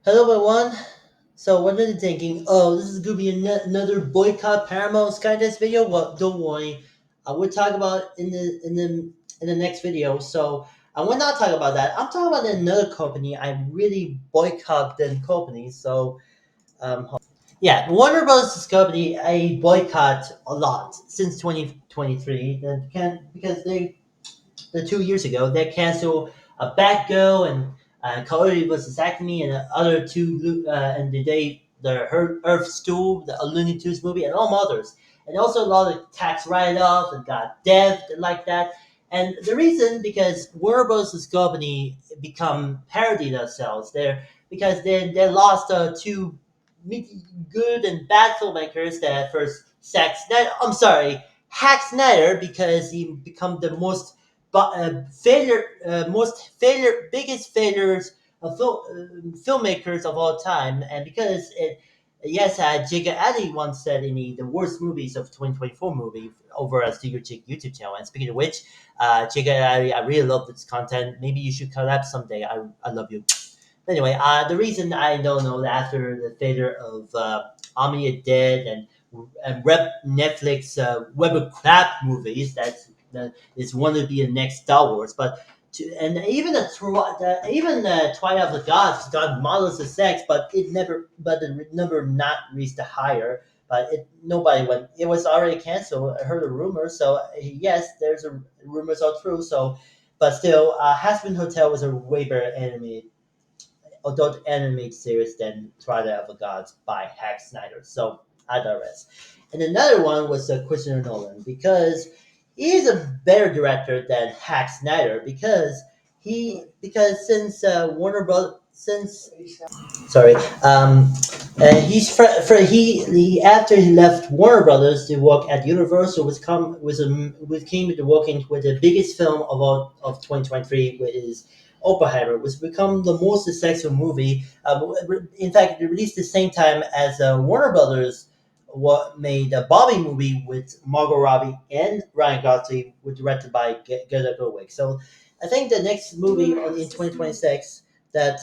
Hello, everyone. So, what are you thinking? Oh, this is gonna be another boycott Paramount Skydance video. Well, don't worry. I will talk about in the next video. So, I will not talk about that. I'm talking about another company. I really boycott the company. So, yeah, Warner Bros. Discovery I boycott a lot since 2023. Because the 2 years ago, they canceled a Batgirl and Cody versus Acme and the other two, and the Earth Stool, the Looney Tunes movie, and all others. And also a lot of tax write-off and got debt and like that. And the reason because Warner Bros. Discovery become parody themselves. Because they lost two good and bad filmmakers that first Zack Snyder. I'm sorry, Hack Snyder because he become the biggest failures of filmmakers of all time, and because it, yes, Jigga Ali once said in the worst movies of 2024 movie over at Secret Jig YouTube channel. And speaking of which, Jigga Ali, I really love this content. Maybe you should collab someday. I love you. Anyway, the reason I don't know that after the failure of Omnia Dead and Netflix Web of Crap movies that is one to be the next Star Wars, but and even even Twilight of the Gods got models of sex, but it never not reached the higher. But nobody went. It was already canceled. I heard a rumor, so yes, there's a rumors are true. So, but still, Hasbin Hotel was a way better anime adult animated series than Twilight of the Gods by Hack Snyder. So I digress. And another one was Christopher Nolan because he's a better director than Hack Snyder because since Warner Bros. Since sorry, and he after he left Warner Brothers to work at Universal was came to working with the biggest film of all of 2023, which is Oppenheimer, which become the most successful movie. In fact, it released the same time as Warner Brothers made a Barbie movie with Margot Robbie and Ryan Gosling, was directed by Greta Gerwig. So I think the next movie in 2026 that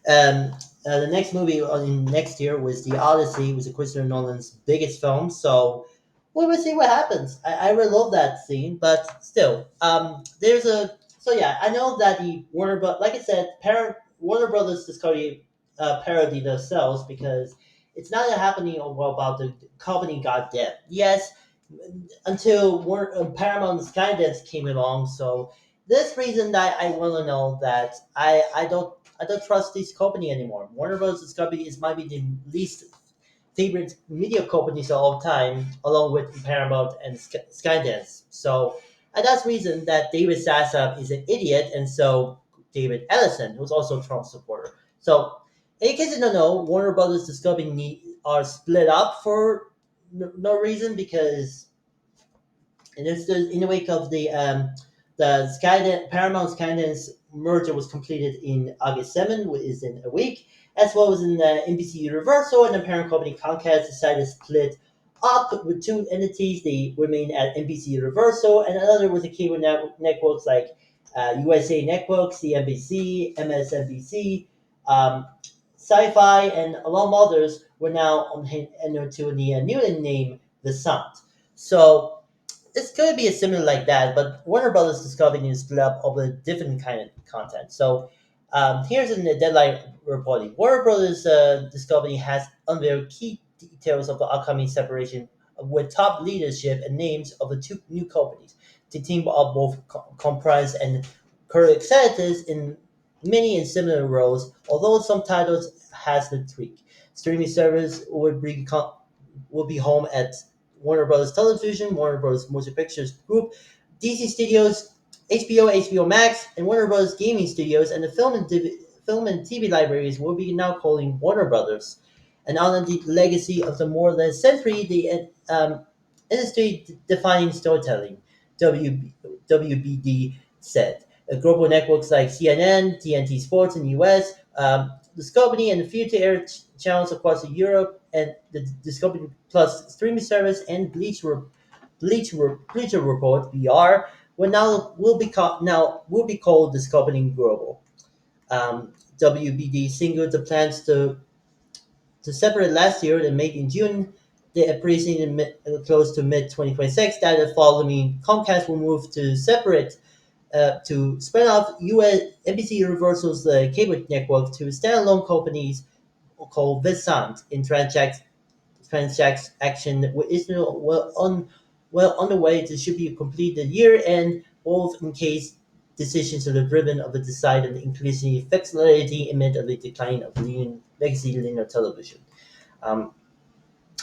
the next movie in next year was The Odyssey, was Christopher Nolan's biggest film. So we will see what happens. I really love that scene, but still, there's a so yeah. I know that the like I said, Warner Brothers Discovery parody themselves because it's not happening about the company got dead. Yes, until Paramount Skydance came along. So this reason that I want to know that I don't trust this company anymore. Warner Bros. Discovery is might be the least favorite media companies of all time, along with Paramount and Skydance. So and that's the reason that David Zaslav is an idiot, and so David Ellison, who's also a Trump supporter. So in case you don't know, Warner Brothers Discovery are split up for no reason because and it's in the wake of the Paramount Skydance merger was completed in August 7, which is in a week, as well as in NBC Universal and the parent company Comcast decided to split up with two entities. They remain at NBC Universal, and another was the cable networks like USA Networks, CNBC, MSNBC, um, Sci-Fi, and along others were now entered to the newly named The Sun. So it's going to be a similar like that, but Warner Brothers Discovery is split up over different kind of content. So here's in the deadline reporting. Warner Brothers Discovery has unveiled key details of the upcoming separation with top leadership and names of the two new companies. The team are both comprised and current executives in many and similar roles, although some titles has been tweaked. Streaming service will be home at Warner Brothers Television, Warner Brothers Motion Pictures Group, DC Studios, HBO, HBO Max, and Warner Brothers Gaming Studios, and the film and TV libraries will be now calling Warner Brothers. And on the legacy of the more than a century, the industry-defining storytelling, WBD said. Global networks like CNN, TNT Sports in the US, Discovery and the future-air channels across Europe, and the Discovery Plus streaming service and Bleacher Report (BR) will be called Discovery Global. WBD singled the plans to separate last year and made in June. The appraising in close to mid 2026 that the following Comcast will move to separate to spin off US NBC Universal's cable network to standalone companies called Vizant in transaction is well on the way to should be complete the year end, both in case decisions are driven of a decide on increasingly flexibility amid the decline of legacy linear television. Um,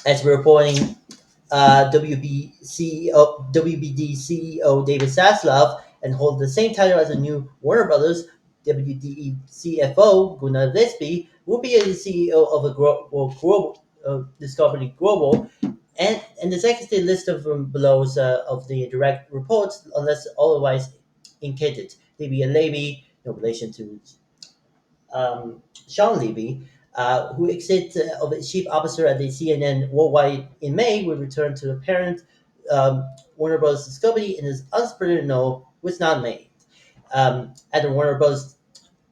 as we're reporting, WBD CEO David Zaslav and hold the same title as the new Warner Brothers. WDE CFO Gunnar Lesby will be the CEO of a global Discovery Global, and the executive list of below of the direct reports, unless otherwise indicated. Maybe a Levy, no relation to Sean Levy, who exit of its chief officer at the CNN Worldwide in May, will return to the parent Warner Bros. Discovery, and his unsupported no was not made. At the Warner Bros.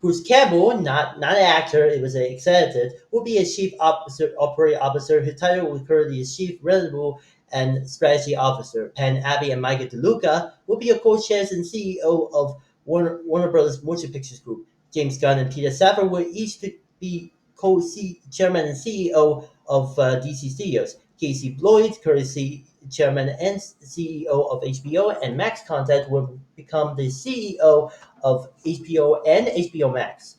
Bruce Campbell, not an actor, it was an executive, will be a chief officer, operating officer. His title will currently is chief revenue and strategy officer. Penn Abbey and Michael DeLuca will be a co-chairs and CEO of Warner Brothers Motion Pictures Group. James Gunn and Peter Safran will each be co-chairman and CEO of DC Studios. Casey Bloyd, currently chairman and CEO of HBO, and Max Contact will become the CEO of HBO and HBO Max.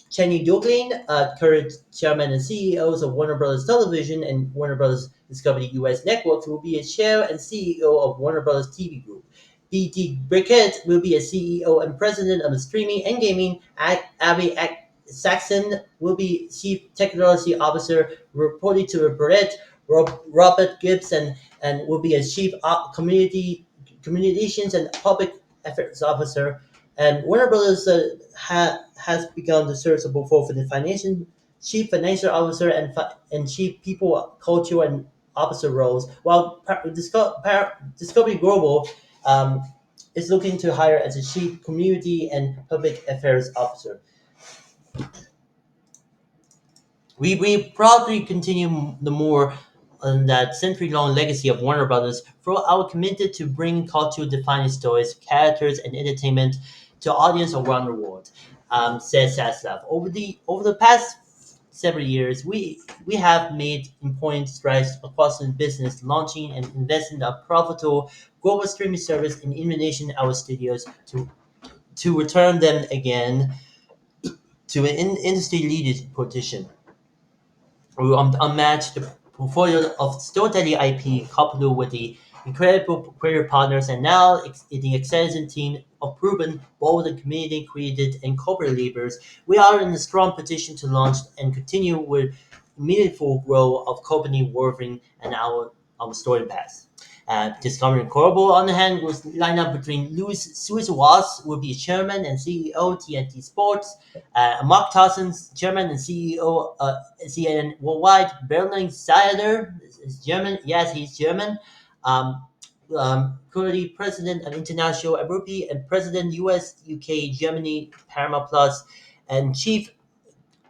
Cheney Duglin, current chairman and CEOs of Warner Brothers Television and Warner Brothers Discovery US Networks, will be a chair and CEO of Warner Brothers TV Group. B.T. Brickett will be a CEO and president of the streaming and gaming. Abby Saxon will be chief technology officer, reporting to Brett Robert Gibson, and will be a chief community communications and public affairs officer. And Warner Brothers has begun the search for the financial chief financial officer and chief people culture and officer roles, while Discovery Global um, is looking to hire as a chief community and public affairs officer. We proudly continue the more on that century-long legacy of Warner Brothers through our commitment to bring culture-defining stories, characters, and entertainment to audience around the world. Says Zaslav. Over the past several years, we have made important strides across the business, launching and investing in a profitable global streaming service in Indonesian our studios to return them again to an industry leading position unmatched portfolio of storytelling IP coupled with the incredible creative partners and now the excellent team of proven, bold, and community created and corporate leaders, we are in a strong position to launch and continue with meaningful growth of company working and our story path. Discovery Corporal, on the hand, was lined up between Louis Watts, will be chairman and CEO TNT Sports, Mark Towson's chairman and CEO CNN Worldwide, Berlin Seiler is German. Yes, he's German. Um, Currently president of International Abrupy and president US, UK, Germany, Paramount Plus, and chief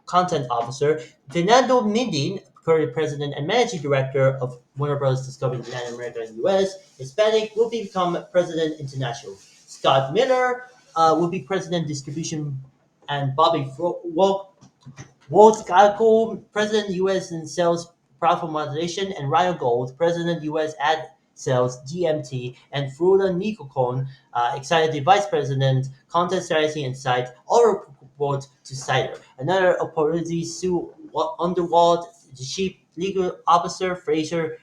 content officer. Fernando Mindin, current president and managing director of Warner Bros. Discovery in Latin America and US, Hispanic, will become president international. Scott Miller will be president distribution, and Bobby Walt Galco, president US and sales profit modulation, and Ryan Gold, president US ad sales GMT, and Frula Nikokon, executive vice president, content strategy and site, all report to Cider. Another opportunity, Sue Underwald, the chief legal officer, Fraser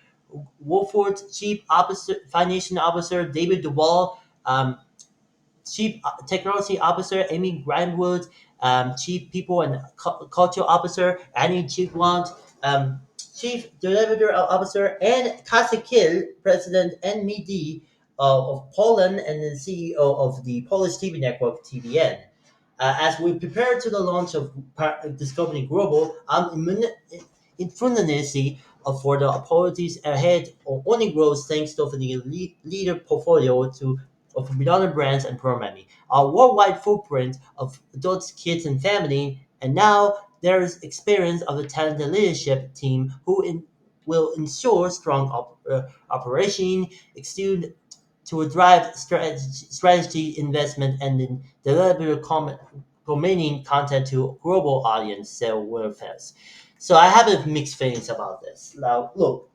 Wolford, chief officer, financial officer, David Duvall, Chief Technology Officer Amy Grindwood, Chief People and Culture Officer Annie Chigwant, Chief Delivery Officer and Kasi Kill, President and MD of Poland and the CEO of the Polish TV network TVN. As we prepare to the launch of Discovery Global, in fluency for the opportunities ahead of only growth thanks to the leader portfolio to of modern brands and programming, a worldwide footprint of adults, kids, and family, and now there's experience of a talented leadership team will ensure strong operation, exude to drive strategy investment and then deliver committing content to global audience sell welfare. So I have a mixed feelings about this. Now, look,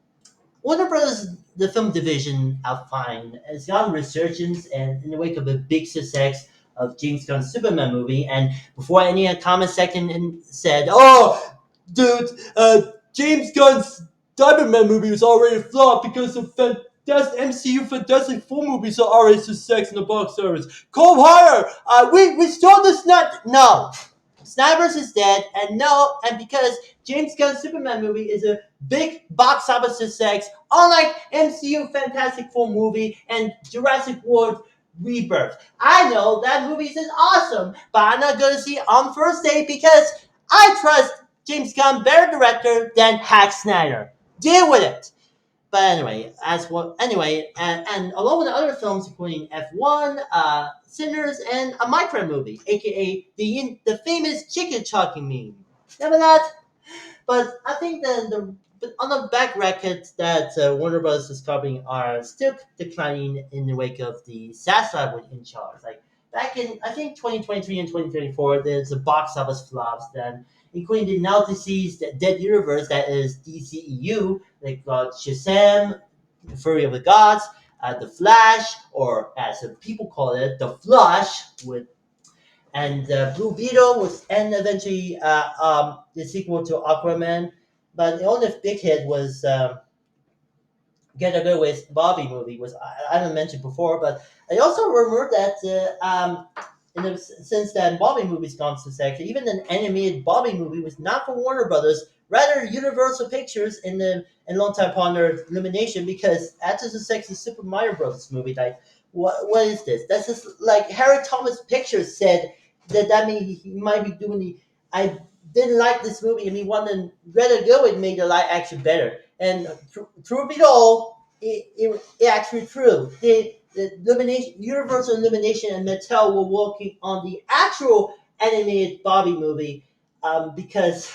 Warner Brothers, the film division, I find, has gotten resurgence and in the wake of the big success of James Gunn's Superman movie. And before any comment section said, "Oh, dude, James Gunn's Diamond Man movie was already a flop because of MCU Fantastic Four movies are already success in the box office. Come higher! We stole this not no." Snipers is dead, and no, and because James Gunn's Superman movie is a big box office success, unlike MCU Fantastic Four movie and Jurassic World Rebirth. I know that movie is awesome, but I'm not gonna see it on first day because I trust James Gunn better director than Hack Snyder. Deal with it. But anyway, and along with other films including F1, Sinners, and a Minecraft movie, aka the famous chicken chucking meme. Remember that? But I think but on the back record that Warner Bros. Discovering are still declining in the wake of the Zaslav in charge. Like back in I think 2023 and 2024, there's a box office flops then, including the now deceased Dead Universe that is DCEU, like Shazam, Fury of the Gods, The Flash, or as some people call it, The Flush, with and Blue Beetle was and eventually the sequel to Aquaman. But the only big hit was Get a Good with Bobby movie was I haven't mentioned before, but I also remember that since that Bobby movie's gone to section, even an animated Bobby movie was not for Warner Brothers, rather Universal Pictures in the and longtime partner Illumination because after the sex of Super Mario Brothers movie, like what is this? That's just like Harry Thomas Pictures said that means he might be doing the I didn't like this movie and he wanted Greta Gerwig made the live action better. And through it all, it actually true. The Illumination, Universal Illumination and Mattel were working on the actual animated Bobby movie because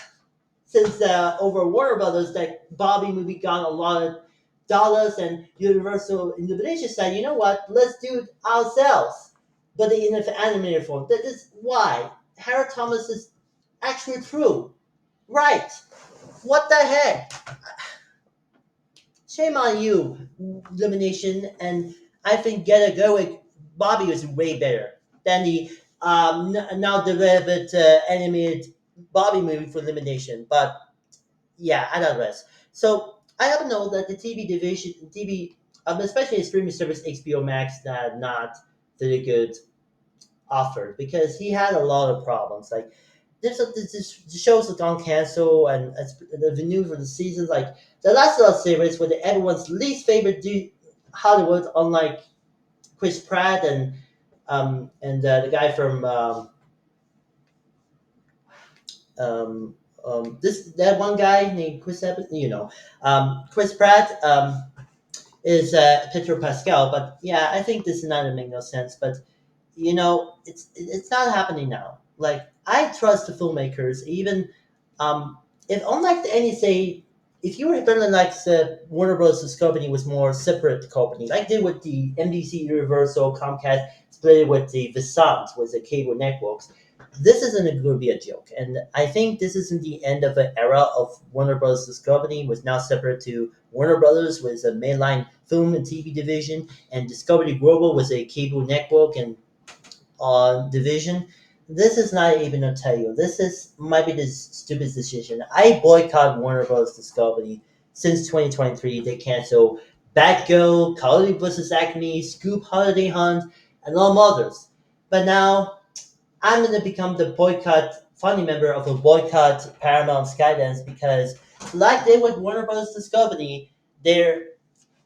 since over Warner Brothers, that Bobby movie got a lot of dollars and Universal Illumination said, you know what, let's do it ourselves. But in an animated form. That is why Harry Thomas is actually true. Right. What the heck? Shame on you, Illumination, and I think Get a Go with Bobby was way better than the now developed animated Bobby movie for Illumination. But yeah, I digress. So I happen to know that the TV division, TV, especially the streaming service HBO Max, that not very good offer because he had a lot of problems. Like this shows that gone cancel and the news for the seasons. Like the last of Us series were everyone's least favorite Hollywood, unlike Chris Pratt and the guy from this that one guy named Chris Evans, Chris Pratt is Pedro Pascal, but yeah, I think this is not make no sense. But it's not happening now. Like I trust the filmmakers, even if unlike the any say, if you were better like the Warner Bros. Company was more separate company, like they did with the NBC Universal Comcast split with the Visant with the cable networks. This isn't going to be a joke, and I think this isn't the end of an era of Warner Bros. Company was now separate to Warner Brothers with a mainline film and TV division, and Discovery Global was a cable network and division. This is not even a tell you. This is might be the stupidest decision. I boycott Warner Bros. Discovery since 2023. They cancel Batgirl, Call of Duty vs. Acme, Scoop Holiday Hunt, and all others. But now I'm gonna become the boycott founding member of a boycott Paramount Skydance because, like they with Warner Bros. Discovery, they're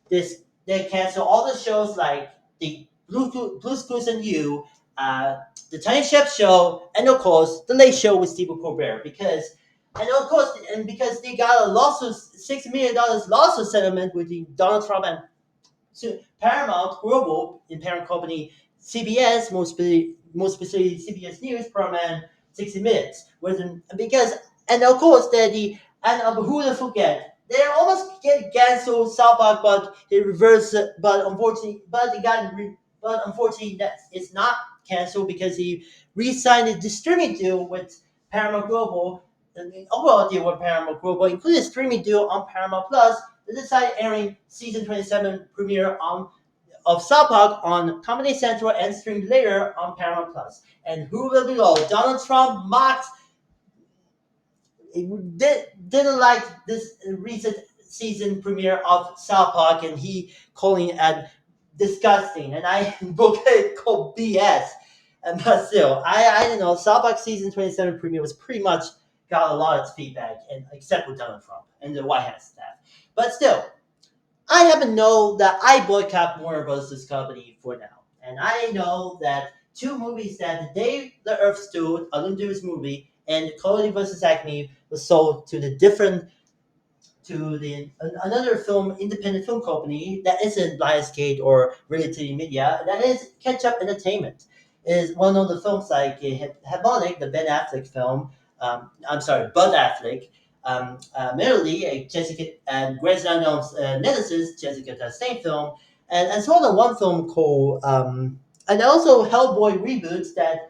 they cancel all the shows like the Blue's Clues and You, the Tiny Chef Show, and of course the Late Show with Stephen Colbert because they got a lawsuit, $6 million lawsuit settlement with the Donald Trump and Paramount Global in parent company CBS, most specifically CBS News, Paramount 60 Minutes, because and of course who would forget they almost get canceled South Park, but they reversed it. But unfortunately that it's not canceled because he re-signed the streaming deal with Paramount Global. And the overall deal with Paramount Global included a streaming deal on Paramount Plus. They decided airing season 27 premiere of South Park on Comedy Central and streamed later on Paramount Plus. And who will below? Donald Trump mocked didn't like this recent season premiere of South Park, and he calling it disgusting, and I book it called BS. And but still, I don't know. South Park season 27 premiere was pretty much got a lot of feedback, and except with Donald Trump and the White House staff. But still, I happen to know that I boycott Warner Bros. Discovery for now, and I know that two movies that the day the Earth stood, a Lundus movie, and Quality versus Acme was sold to another independent film company that isn't Lionsgate or Reality Media. That is Catch Up Entertainment. It is one of the films like Harmonic, the Ben Affleck film. I'm sorry, Bud Affleck. Merely Jessica and Grey's Anatomy Nemesis, Jessica Chastain film, and as well as one film called and also Hellboy reboots that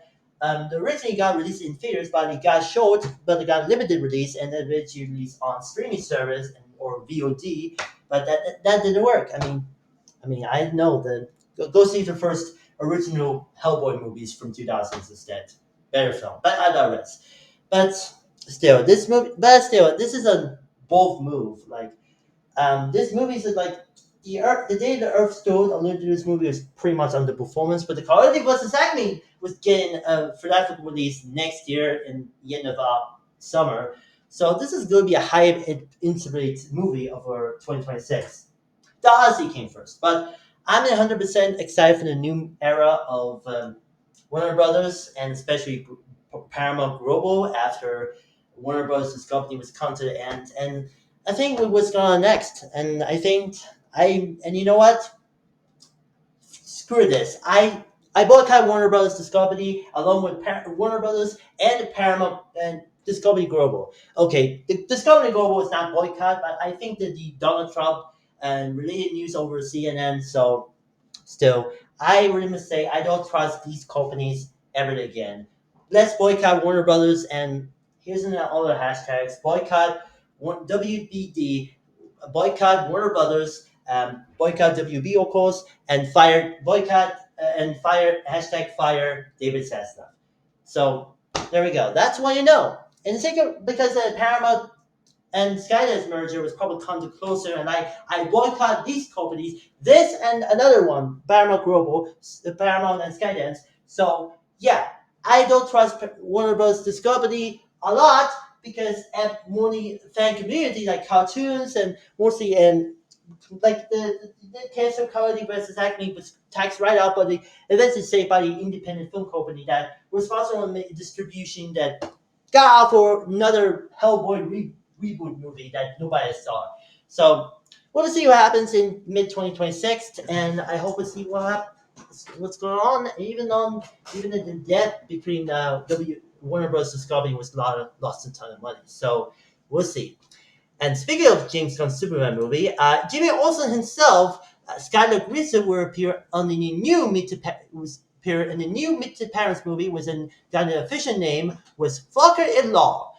originally got released in theaters, but it got short, but it got limited release and then eventually released on streaming service or VOD. But that didn't work. I know that go see the first original Hellboy movies from 2000s instead. Better film, but I digress. But this is a bold move. Like this movie is like the day the Earth stood. Alluded to this movie was pretty much underperformance, but the quality versus Acme was getting theatrical release next year in the end of summer. So this is going to be a high integrated movie over 2026. The Odyssey came first, but I'm 100% excited for the new era of Warner Brothers and especially Paramount Global after Warner Bros. Discovery was come to the end, and I think what's going on next. And I think and you know what? Screw this. I boycott Warner Brothers Discovery along with Warner Brothers and Paramount and Discovery Global. Okay, the Discovery Global is not boycott, but I think that the Donald Trump and related news over CNN. So still, I really must say I don't trust these companies ever again. Let's boycott Warner Brothers, and here's another hashtags: boycott WBD, boycott Warner Brothers, boycott WB of course, and fire boycott and fire hashtag fire David Zaslav. So there we go. That's what you know. And the second, because Paramount and Skydance merger was probably come to closer, and I boycott these companies, this and another one, Paramount Global, Paramount and Skydance. So yeah, I don't trust Warner Bros. Discovery a lot because at many fan community like cartoons and mostly and like the cancer quality versus Acme was taxed right out, but they eventually saved by the independent film company that was responsible for distribution that got out for another Hellboy reboot movie that nobody saw. So we'll see what happens in mid 2026, and I hope we see what's going on. Even in the debt between Warner Bros. Discovery was lost a ton of money. So we'll see. And speaking of James Gunn's Superman movie, Jimmy Olsen himself, Skylar Grayson, will appear on the new appear in the new Meet the Parents movie, got an official name was Focker-in-Law.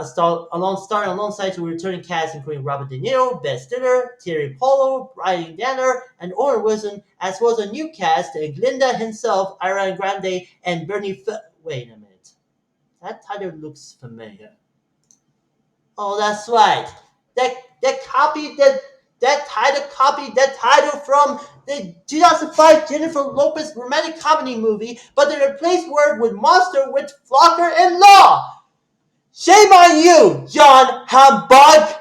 Starring alongside the returning cast including Robert De Niro, Ben Stiller, Terry Polo, Brian Danner, and Owen Wilson, as well as a new cast, Glinda himself, Ariana Grande, and Wait a minute. That title looks familiar. Oh, that's right. That title from the 2005 Jennifer Lopez romantic comedy movie, but they replaced word with monster with Focker-in-Law. Shame on you, John Hamburg.